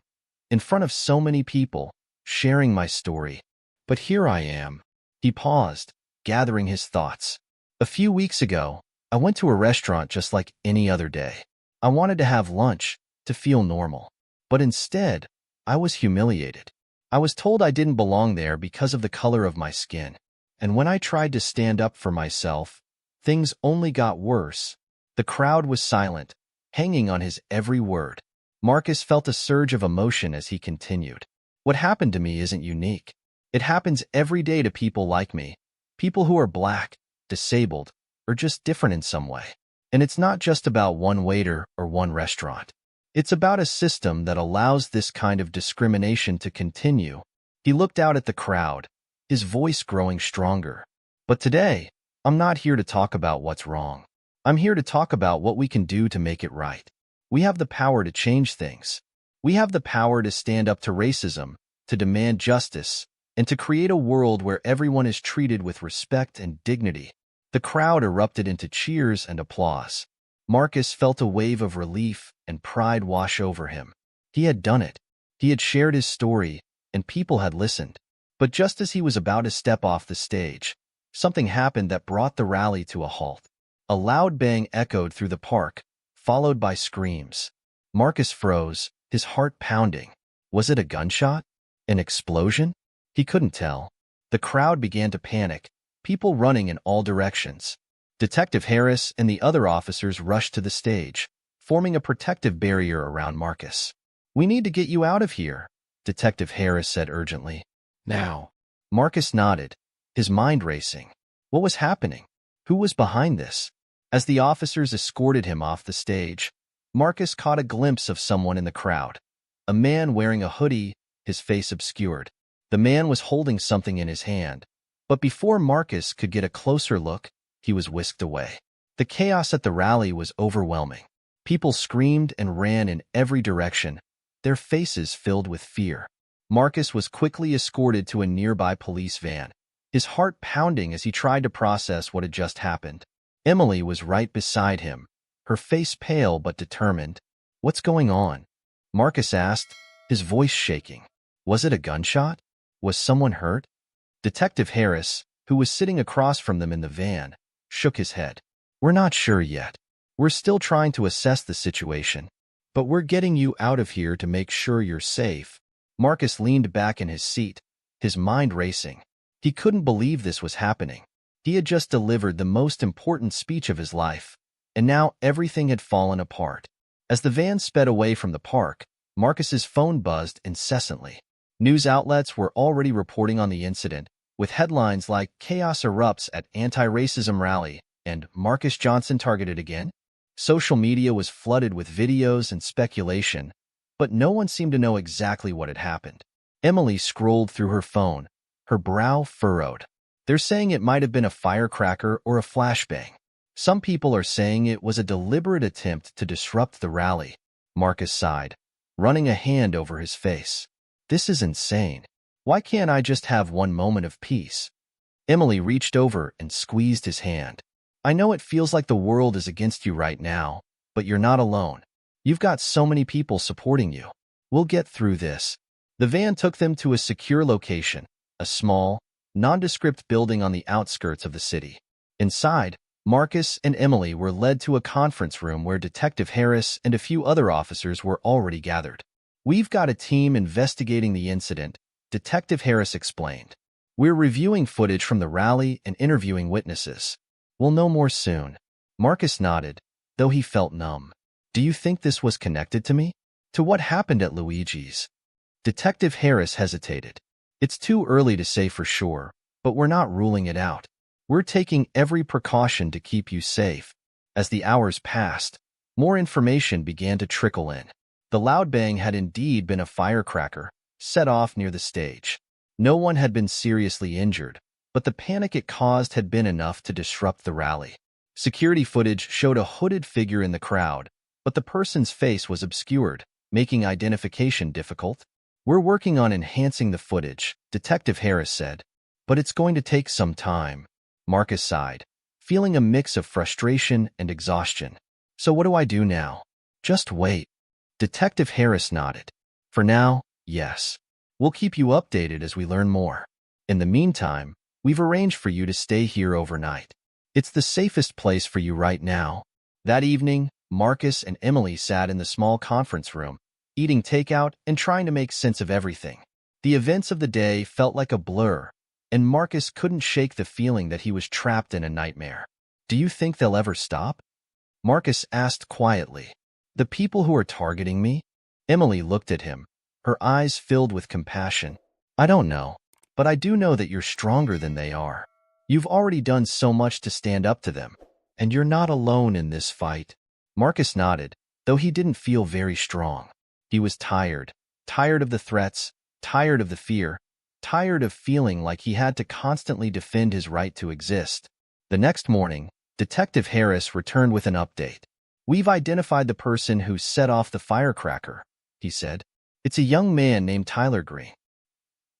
in front of so many people, sharing my story. But here I am. He paused, gathering his thoughts. A few weeks ago, I went to a restaurant just like any other day. I wanted to have lunch, to feel normal. But instead, I was humiliated. I was told I didn't belong there because of the color of my skin. And when I tried to stand up for myself, things only got worse. The crowd was silent, hanging on his every word. Marcus felt a surge of emotion as he continued. What happened to me isn't unique. It happens every day to people like me, people who are black, disabled, or just different in some way. And it's not just about one waiter or one restaurant. It's about a system that allows this kind of discrimination to continue. He looked out at the crowd, his voice growing stronger. But today, I'm not here to talk about what's wrong. I'm here to talk about what we can do to make it right. We have the power to change things. We have the power to stand up to racism, to demand justice, and to create a world where everyone is treated with respect and dignity. The crowd erupted into cheers and applause. Marcus felt a wave of relief and pride wash over him. He had done it. He had shared his story, and people had listened. But just as he was about to step off the stage, something happened that brought the rally to a halt. A loud bang echoed through the park, followed by screams. Marcus froze, his heart pounding. Was it a gunshot? An explosion? He couldn't tell. The crowd began to panic, people running in all directions. Detective Harris and the other officers rushed to the stage, forming a protective barrier around Marcus. "We need to get you out of here," Detective Harris said urgently. "Now." Marcus nodded, his mind racing. What was happening? Who was behind this? As the officers escorted him off the stage, Marcus caught a glimpse of someone in the crowd. A man wearing a hoodie, his face obscured. The man was holding something in his hand. But before Marcus could get a closer look, he was whisked away. The chaos at the rally was overwhelming. People screamed and ran in every direction, their faces filled with fear. Marcus was quickly escorted to a nearby police van, his heart pounding as he tried to process what had just happened. Emily was right beside him, her face pale but determined. "What's going on?" Marcus asked, his voice shaking. Was it a gunshot? Was someone hurt? Detective Harris, who was sitting across from them in the van, shook his head. "We're not sure yet. We're still trying to assess the situation. But we're getting you out of here to make sure you're safe." Marcus leaned back in his seat, his mind racing. He couldn't believe this was happening. He had just delivered the most important speech of his life, and now everything had fallen apart. As the van sped away from the park, Marcus's phone buzzed incessantly. News outlets were already reporting on the incident, with headlines like "Chaos Erupts at Anti-Racism Rally" and "Marcus Johnson Targeted Again." Social media was flooded with videos and speculation, but no one seemed to know exactly what had happened. Emily scrolled through her phone, her brow furrowed. They're saying it might have been a firecracker or a flashbang. Some people are saying it was a deliberate attempt to disrupt the rally. Marcus sighed, running a hand over his face. This is insane. Why can't I just have one moment of peace? Emily reached over and squeezed his hand. I know it feels like the world is against you right now, but you're not alone. You've got so many people supporting you. We'll get through this. The van took them to a secure location, a small, nondescript building on the outskirts of the city. Inside, Marcus and Emily were led to a conference room where Detective Harris and a few other officers were already gathered. We've got a team investigating the incident, Detective Harris explained. We're reviewing footage from the rally and interviewing witnesses. We'll know more soon. Marcus nodded, though he felt numb. Do you think this was connected to me? To what happened at Luigi's? Detective Harris hesitated. It's too early to say for sure, but we're not ruling it out. We're taking every precaution to keep you safe. As the hours passed, more information began to trickle in. The loud bang had indeed been a firecracker, set off near the stage. No one had been seriously injured, but the panic it caused had been enough to disrupt the rally. Security footage showed a hooded figure in the crowd, but the person's face was obscured, making identification difficult. We're working on enhancing the footage, Detective Harris said, but it's going to take some time. Marcus sighed, feeling a mix of frustration and exhaustion. So what do I do now? Just wait. Detective Harris nodded. For now, yes. We'll keep you updated as we learn more. In the meantime, we've arranged for you to stay here overnight. It's the safest place for you right now." That evening, Marcus and Emily sat in the small conference room, eating takeout and trying to make sense of everything. The events of the day felt like a blur, and Marcus couldn't shake the feeling that he was trapped in a nightmare. "Do you think they'll ever stop?" Marcus asked quietly. "The people who are targeting me?" Emily looked at him, her eyes filled with compassion. "I don't know, but I do know that you're stronger than they are. You've already done so much to stand up to them, and you're not alone in this fight." Marcus nodded, though he didn't feel very strong. He was tired of the threats, tired of the fear, tired of feeling like he had to constantly defend his right to exist. The next morning, Detective Harris returned with an update. "We've identified the person who set off the firecracker," he said. "It's a young man named Tyler Green.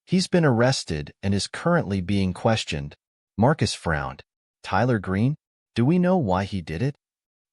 He's been arrested and is currently being questioned." Marcus frowned. "Tyler Green? Do we know why he did it?"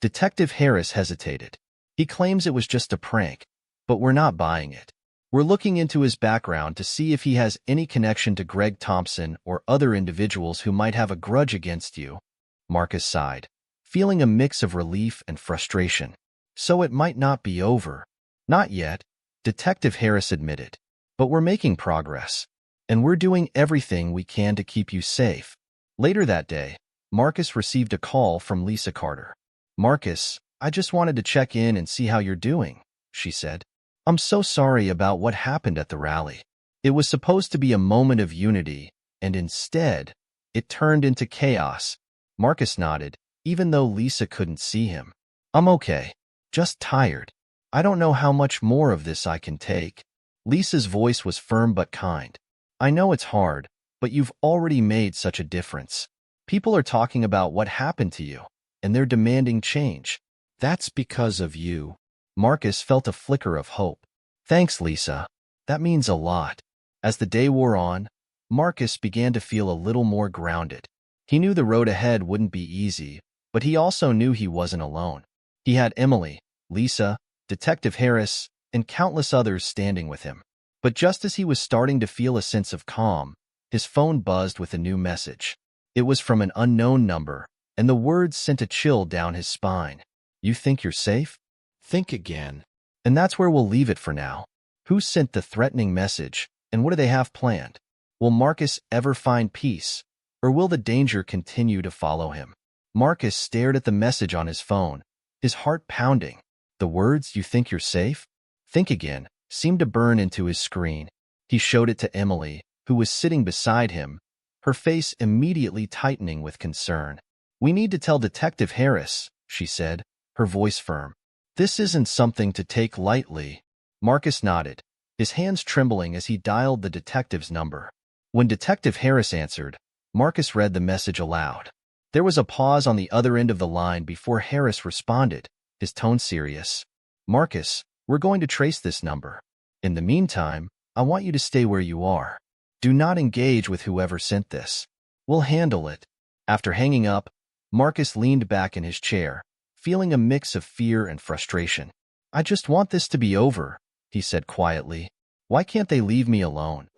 Detective Harris hesitated. "He claims it was just a prank, but we're not buying it. We're looking into his background to see if he has any connection to Greg Thompson or other individuals who might have a grudge against you." Marcus sighed, feeling a mix of relief and frustration. "So it might not be over." "Not yet," Detective Harris admitted. "But we're making progress, and we're doing everything we can to keep you safe." Later that day, Marcus received a call from Lisa Carter. "Marcus, I just wanted to check in and see how you're doing," she said. "I'm so sorry about what happened at the rally. It was supposed to be a moment of unity, and instead, it turned into chaos." Marcus nodded, even though Lisa couldn't see him. "I'm okay. Just tired. I don't know how much more of this I can take." Lisa's voice was firm but kind. "I know it's hard, but you've already made such a difference. People are talking about what happened to you, and they're demanding change. That's because of you." Marcus felt a flicker of hope. "Thanks, Lisa. That means a lot." As the day wore on, Marcus began to feel a little more grounded. He knew the road ahead wouldn't be easy, but he also knew he wasn't alone. He had Emily, Lisa, Detective Harris, and countless others standing with him. But just as he was starting to feel a sense of calm, his phone buzzed with a new message. It was from an unknown number, and the words sent a chill down his spine. "You think you're safe? Think again." And that's where we'll leave it for now. Who sent the threatening message, and what do they have planned? Will Marcus ever find peace, or will the danger continue to follow him? Marcus stared at the message on his phone, his heart pounding. The words, "You think you're safe? Think again," seemed to burn into his screen. He showed it to Emily, who was sitting beside him, her face immediately tightening with concern. "We need to tell Detective Harris," she said, her voice firm. "This isn't something to take lightly." Marcus nodded, his hands trembling as he dialed the detective's number. When Detective Harris answered, Marcus read the message aloud. There was a pause on the other end of the line before Harris responded, his tone serious. "Marcus, we're going to trace this number. In the meantime, I want you to stay where you are. Do not engage with whoever sent this. We'll handle it." After hanging up, Marcus leaned back in his chair, feeling a mix of fear and frustration. "I just want this to be over," he said quietly. "Why can't they leave me alone?"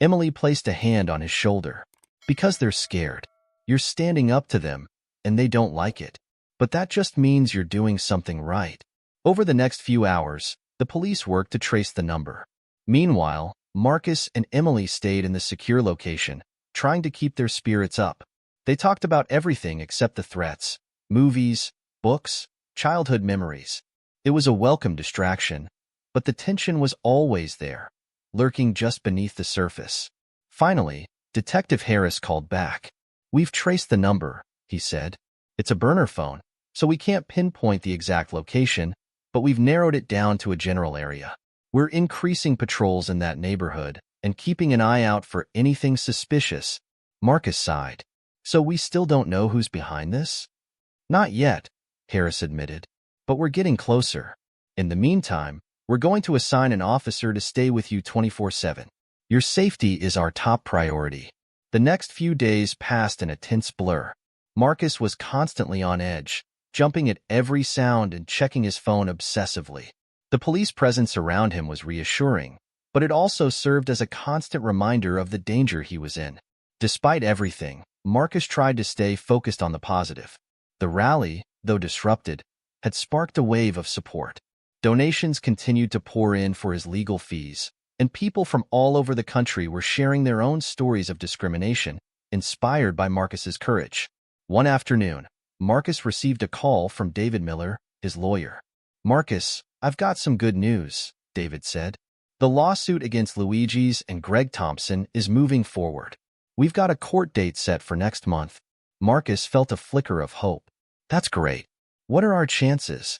Emily placed a hand on his shoulder. "Because they're scared. You're standing up to them, and they don't like it. But that just means you're doing something right." Over the next few hours, the police worked to trace the number. Meanwhile, Marcus and Emily stayed in the secure location, trying to keep their spirits up. They talked about everything except the threats: movies, books, childhood memories. It was a welcome distraction, but the tension was always there, lurking just beneath the surface. Finally, Detective Harris called back. "We've traced the number," he said. "It's a burner phone, so we can't pinpoint the exact location, but we've narrowed it down to a general area. We're increasing patrols in that neighborhood and keeping an eye out for anything suspicious." Marcus sighed. "So we still don't know who's behind this?" "Not yet," Harris admitted, "but we're getting closer. In the meantime, we're going to assign an officer to stay with you 24/7. Your safety is our top priority." The next few days passed in a tense blur. Marcus was constantly on edge, jumping at every sound and checking his phone obsessively. The police presence around him was reassuring, but it also served as a constant reminder of the danger he was in. Despite everything, Marcus tried to stay focused on the positive. The rally, though disrupted, had sparked a wave of support. Donations continued to pour in for his legal fees, and people from all over the country were sharing their own stories of discrimination, inspired by Marcus's courage. One afternoon, Marcus received a call from David Miller, his lawyer. "Marcus, I've got some good news," David said. "The lawsuit against Luigi's and Greg Thompson is moving forward. We've got a court date set for next month." Marcus felt a flicker of hope. "That's great. What are our chances?"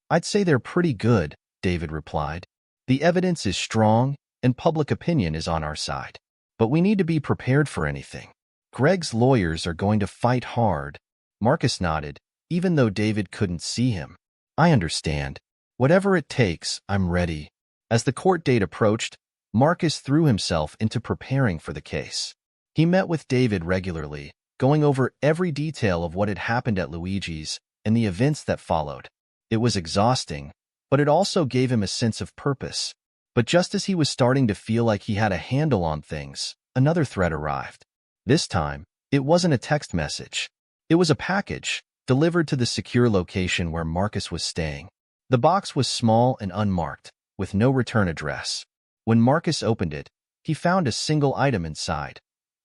"I'd say they're pretty good," David replied. "The evidence is strong, and public opinion is on our side. But we need to be prepared for anything. Greg's lawyers are going to fight hard." Marcus nodded, even though David couldn't see him. "I understand. Whatever it takes, I'm ready." As the court date approached, Marcus threw himself into preparing for the case. He met with David regularly, going over every detail of what had happened at Luigi's and the events that followed. It was exhausting, but it also gave him a sense of purpose. But just as he was starting to feel like he had a handle on things, another threat arrived. This time, it wasn't a text message. It was a package, delivered to the secure location where Marcus was staying. The box was small and unmarked, with no return address. When Marcus opened it, he found a single item inside,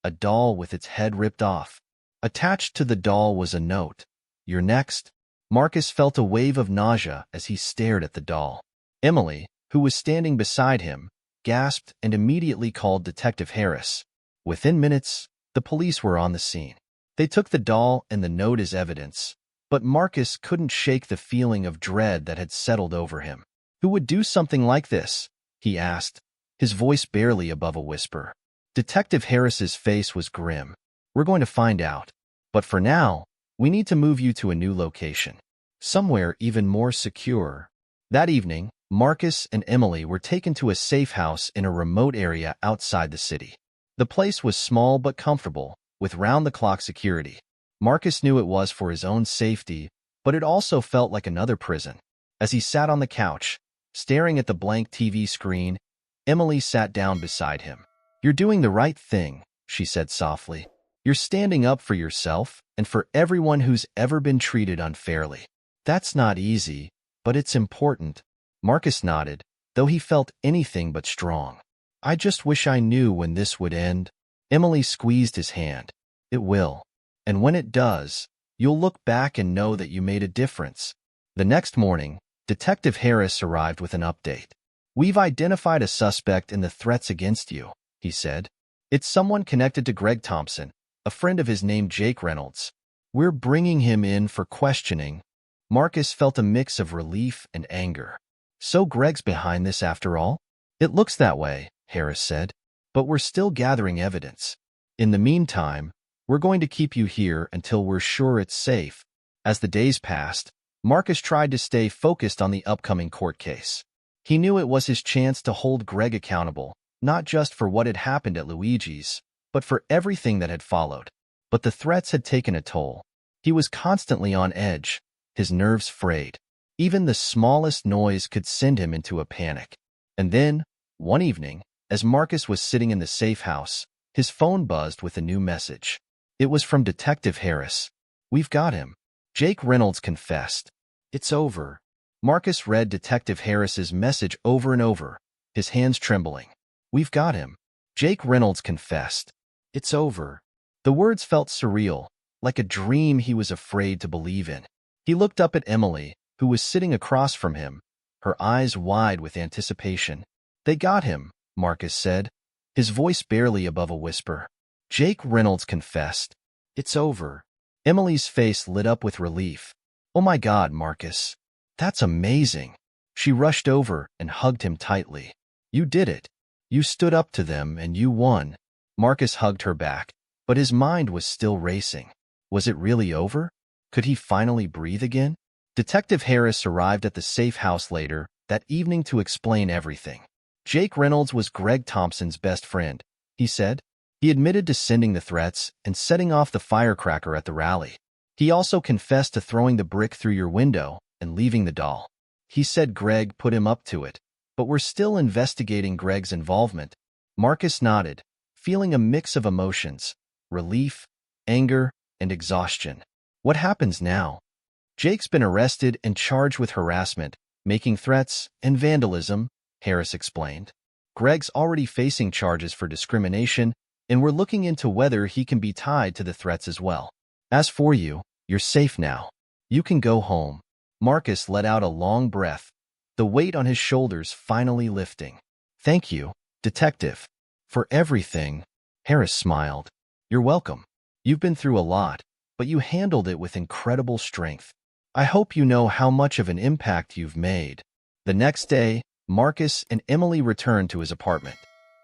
a doll with its head ripped off. Attached to the doll was a note. "You're next." Marcus felt a wave of nausea as he stared at the doll. Emily, who was standing beside him, gasped and immediately called Detective Harris. Within minutes, the police were on the scene. They took the doll and the note as evidence, but Marcus couldn't shake the feeling of dread that had settled over him. "Who would do something like this?" he asked, his voice barely above a whisper. Detective Harris's face was grim. "We're going to find out. But for now, we need to move you to a new location. Somewhere even more secure." That evening, Marcus and Emily were taken to a safe house in a remote area outside the city. The place was small but comfortable, with round-the-clock security. Marcus knew it was for his own safety, but it also felt like another prison. As he sat on the couch, staring at the blank TV screen, Emily sat down beside him. "You're doing the right thing," she said softly. "You're standing up for yourself and for everyone who's ever been treated unfairly. That's not easy, but it's important." Marcus nodded, though he felt anything but strong. "I just wish I knew when this would end." Emily squeezed his hand. "It will. And when it does, you'll look back and know that you made a difference." The next morning, Detective Harris arrived with an update. "We've identified a suspect in the threats against you," he said. "It's someone connected to Greg Thompson, a friend of his named Jake Reynolds. We're bringing him in for questioning." Marcus felt a mix of relief and anger. "So Greg's behind this after all?" "It looks that way," Harris said. "But we're still gathering evidence. In the meantime, we're going to keep you here until we're sure it's safe." As the days passed, Marcus tried to stay focused on the upcoming court case. He knew it was his chance to hold Greg accountable, not just for what had happened at Luigi's, but for everything that had followed. But the threats had taken a toll. He was constantly on edge, his nerves frayed. Even the smallest noise could send him into a panic. And then, one evening, as Marcus was sitting in the safe house, his phone buzzed with a new message. It was from Detective Harris. "We've got him. Jake Reynolds confessed. It's over." Marcus read Detective Harris's message over and over, his hands trembling. "We've got him. Jake Reynolds confessed. It's over." The words felt surreal, like a dream he was afraid to believe in. He looked up at Emily, who was sitting across from him, her eyes wide with anticipation. "They got him," Marcus said, his voice barely above a whisper. "Jake Reynolds confessed. It's over." Emily's face lit up with relief. "Oh my God, Marcus. That's amazing." She rushed over and hugged him tightly. "You did it. You stood up to them and you won." Marcus hugged her back, but his mind was still racing. Was it really over? Could he finally breathe again? Detective Harris arrived at the safe house later that evening to explain everything. Jake Reynolds was Greg Thompson's best friend, he said. He admitted to sending the threats and setting off the firecracker at the rally. He also confessed to throwing the brick through your window and leaving the doll. He said Greg put him up to it, but we're still investigating Greg's involvement. Marcus nodded, feeling a mix of emotions: relief, anger, and exhaustion. What happens now? Jake's been arrested and charged with harassment, making threats, and vandalism, Harris explained. Greg's already facing charges for discrimination, and we're looking into whether he can be tied to the threats as well. As for you, you're safe now. You can go home. Marcus let out a long breath, the weight on his shoulders finally lifting. Thank you, Detective, for everything. Harris smiled. You're welcome. You've been through a lot, but you handled it with incredible strength. I hope you know how much of an impact you've made. The next day, Marcus and Emily returned to his apartment.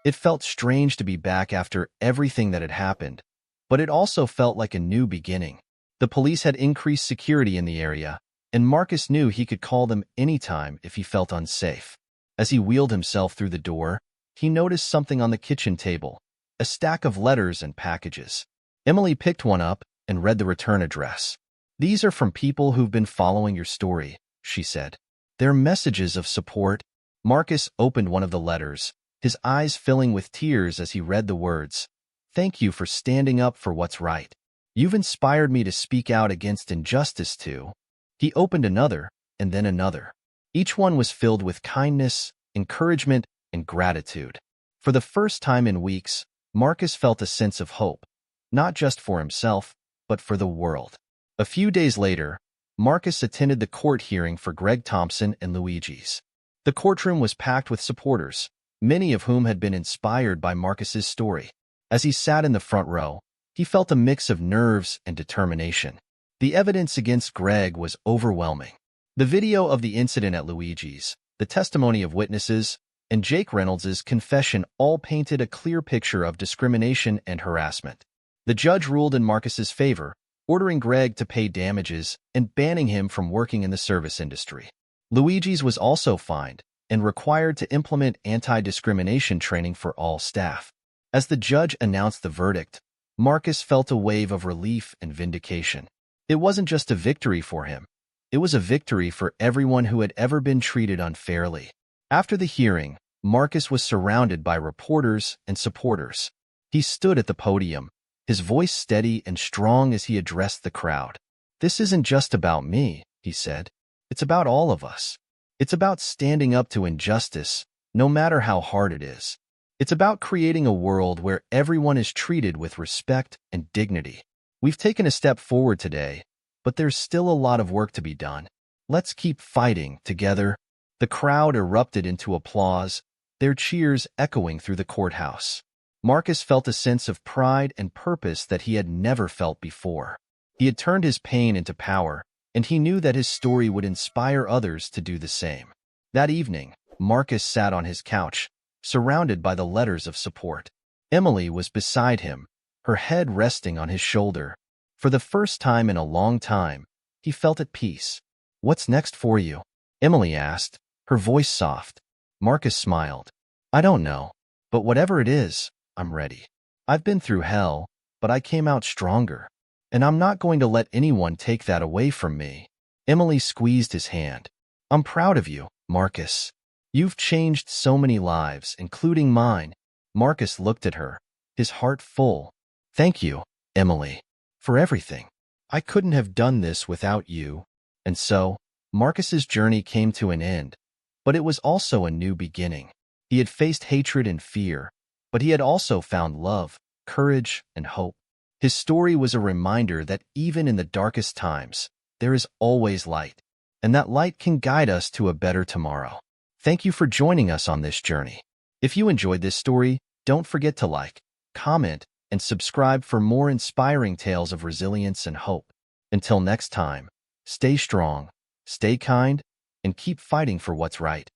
It felt strange to be back after everything that had happened, but it also felt like a new beginning. The police had increased security in the area, and Marcus knew he could call them anytime if he felt unsafe. As he wheeled himself through the door, he noticed something on the kitchen table, a stack of letters and packages. Emily picked one up and read the return address. These are from people who've been following your story, she said. They're messages of support. Marcus opened one of the letters, his eyes filling with tears as he read the words. Thank you for standing up for what's right. You've inspired me to speak out against injustice too. He opened another, and then another. Each one was filled with kindness, encouragement, and gratitude. For the first time in weeks, Marcus felt a sense of hope, not just for himself, but for the world. A few days later, Marcus attended the court hearing for Greg Thompson and Luigi's. The courtroom was packed with supporters, many of whom had been inspired by Marcus's story. As he sat in the front row, he felt a mix of nerves and determination. The evidence against Greg was overwhelming. The video of the incident at Luigi's, the testimony of witnesses, and Jake Reynolds' confession all painted a clear picture of discrimination and harassment. The judge ruled in Marcus's favor, ordering Greg to pay damages and banning him from working in the service industry. Luigi's was also fined and required to implement anti-discrimination training for all staff. As the judge announced the verdict, Marcus felt a wave of relief and vindication. It wasn't just a victory for him. It was a victory for everyone who had ever been treated unfairly. After the hearing, Marcus was surrounded by reporters and supporters. He stood at the podium, his voice steady and strong as he addressed the crowd. This isn't just about me, he said. It's about all of us. It's about standing up to injustice, no matter how hard it is. It's about creating a world where everyone is treated with respect and dignity. We've taken a step forward today, but there's still a lot of work to be done. Let's keep fighting together. The crowd erupted into applause, their cheers echoing through the courthouse. Marcus felt a sense of pride and purpose that he had never felt before. He had turned his pain into power, and he knew that his story would inspire others to do the same. That evening, Marcus sat on his couch, surrounded by the letters of support. Emily was beside him, her head resting on his shoulder. For the first time in a long time, he felt at peace. What's next for you? Emily asked, her voice soft. Marcus smiled. I don't know, but whatever it is, I'm ready. I've been through hell, but I came out stronger, and I'm not going to let anyone take that away from me. Emily squeezed his hand. I'm proud of you, Marcus. You've changed so many lives, including mine. Marcus looked at her, his heart full. Thank you, Emily, for everything. I couldn't have done this without you. And so, Marcus's journey came to an end, but it was also a new beginning. He had faced hatred and fear, but he had also found love, courage, and hope. His story was a reminder that even in the darkest times, there is always light, and that light can guide us to a better tomorrow. Thank you for joining us on this journey. If you enjoyed this story, don't forget to like, comment, and subscribe for more inspiring tales of resilience and hope. Until next time, stay strong, stay kind, and keep fighting for what's right.